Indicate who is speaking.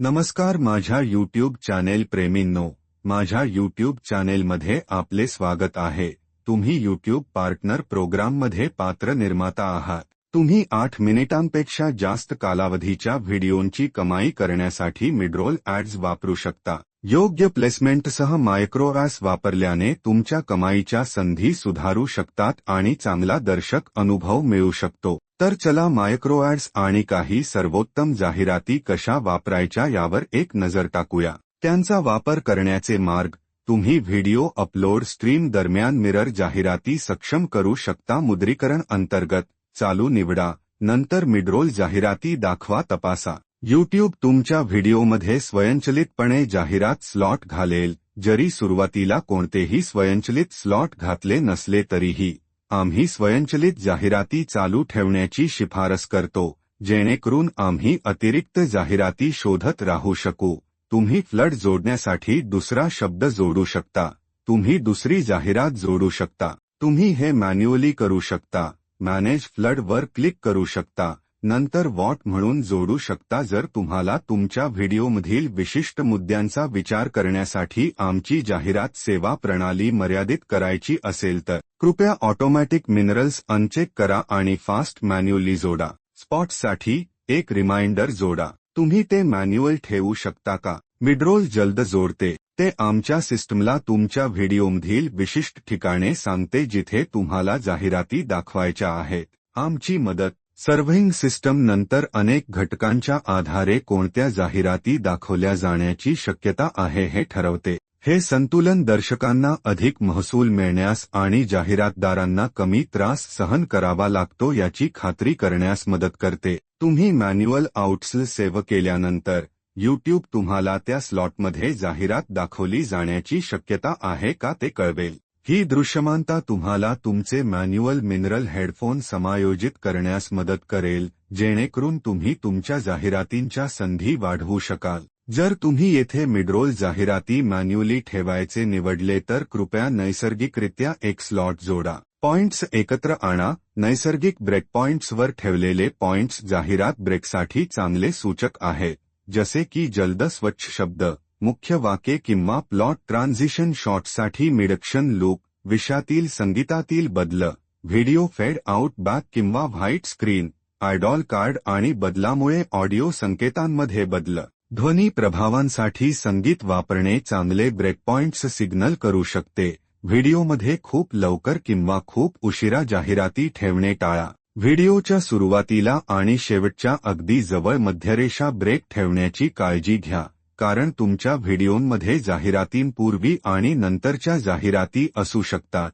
Speaker 1: नमस्कार माझ्या YouTube channel प्रेमींनो, माझ्या यूट्यूब चॅनेलमध्ये आपले स्वागत आहे। तुम्ही यूट्यूब पार्टनर प्रोग्राममध्ये पात्र निर्माता आहात। तुम्ही 8 मिनिटांपेक्षा जास्त कालावधीच्या व्हिडिओंची कमाई करण्यासाठी मिडरोल ॲड्स वापरू शकता। योग्य प्लेसमेंटसह मायक्रो ॲड्स वापरल्याने तुमच्या कमाईच्या संधी सुधारू शकतात आणि चांगला दर्शक अनुभव मिळू शकतो। तर चला मायक्रो ॲड्स आणि काही सर्वोत्तम जाहिराती कशा वापरायच्या यावर एक नजर टाकूया। त्यांचा वापर करण्याचे मार्ग: तुम्ही व्हिडिओ अपलोड स्ट्रीम दरम्यान मिरर जाहिराती सक्षम करू शकता। मुद्रीकरण अंतर्गत चालू निवडा, नंतर मिडरोल जाहिराती दाखवा तपासा। यूट्यूब तुमच्या व्हिडिओमध्ये स्वयंचलितपणे जाहिरात स्लॉट घालेल, जरी सुरुवातीला कोणतेही स्वयंचलित स्लॉट घातले नसले तरीही। आम्ही स्वयंचलित जाहिराती चालू ठेवण्याची शिफारस करतो, जेणेकरून आम्ही अतिरिक्त जाहिराती शोधत राहू शकू। तुम्ही फ्लड जोडण्यासाठी दुसरा शब्द जोडू शकता, तुम्ही दुसरी जाहिरात जोडू शकता। तुम्ही हे मॅन्युअली करू शकता। मॅनेज फ्लड वर क्लिक करू शकता, नंतर वॉट म्हणून जोडू शकता। जर तुम्हाला तुमच्या व्हिडिओमधील विशिष्ट मुद्द्यांचा विचार करण्यासाठी आमची जाहिरात सेवा प्रणाली मर्यादित करायची असेल तर कृपया ऑटोमॅटिक मिनरल्स अनचेक करा आणि फास्ट मॅन्युअली जोडा। स्पॉट्ससाठी एक रिमाइंडर जोडा। तुम्ही ते मॅन्युअल ठेवू शकता का? मिडरोल जलद जोडते। ते आमच्या सिस्टमला तुमच्या व्हिडिओमधील विशिष्ट ठिकाणे सांगते जिथे तुम्हाला जाहिराती दाखवायच्या आहेत। आमची मदत: सर्व्हिंग सिस्टम नंतर अनेक घटकांच्या आधारे कोणत्या जाहिराती दाखवल्या जाण्याची शक्यता आहे हे ठरवते। हे संतुलन दर्शकांना अधिक महसूल मिळण्यास आणि जाहिरातदारांना कमी त्रास सहन करावा लागतो याची खात्री करण्यास मदत करते। तुम्ही मॅन्युअल आउट्स सेव्ह केल्यानंतर यूट्यूब तुम्हाला त्या स्लॉटमध्ये जाहिरात दाखवली जाण्याची शक्यता आहे का ते कळवेल। ही दृश्यमानता तुम्हाला तुमचे मॅन्युअल मिनरल हेडफोन समायोजित करण्यास मदत करेल, जेणेकरून तुम्ही तुमच्या जाहिरातींच्या संधी वाढवू शकाल। जर तुम्ही येथे मिडरोल जाहिराती मॅन्युअली ठेवायचे निवडले तर कृपया नैसर्गिकरित्या एक स्लॉट जोडा। पॉइंट्स एकत्र आणा: नैसर्गिक ब्रेकपॉइंट्सवर ठेवलेले पॉइंट्स जाहिरात ब्रेकसाठी चांगले सूचक आहेत, जसे की जलद स्वच्छ शब्द, मुख्य वाक्ये किंवा प्लॉट ट्रान्झिशन शॉटसाठी मिडक्शन लूप, विषयातील संगीतातील बदल, व्हिडिओ फेड आउट बॅक किंवा व्हाईट स्क्रीन, आयडॉल कार्ड आणि बदलामुळे ऑडिओ संकेतांमध्ये बदल। ध्वनी प्रभावांसाठी संगीत वापरणे चांगले ब्रेकपॉइंट्स सिग्नल करू शकते। व्हिडिओमध्ये खूप लवकर किंवा खूप उशिरा जाहिराती ठेवणे टाळा। व्हिडिओच्या सुरुवातीला आणि शेवटच्या अगदी जवळ मध्यरेषा ब्रेक ठेवण्याची काळजी घ्या, कारण तुमच्या व्हिडिओंमध्ये जाहिरातींपूर्वी आणि नंतरच्या जाहिराती असू शकतात।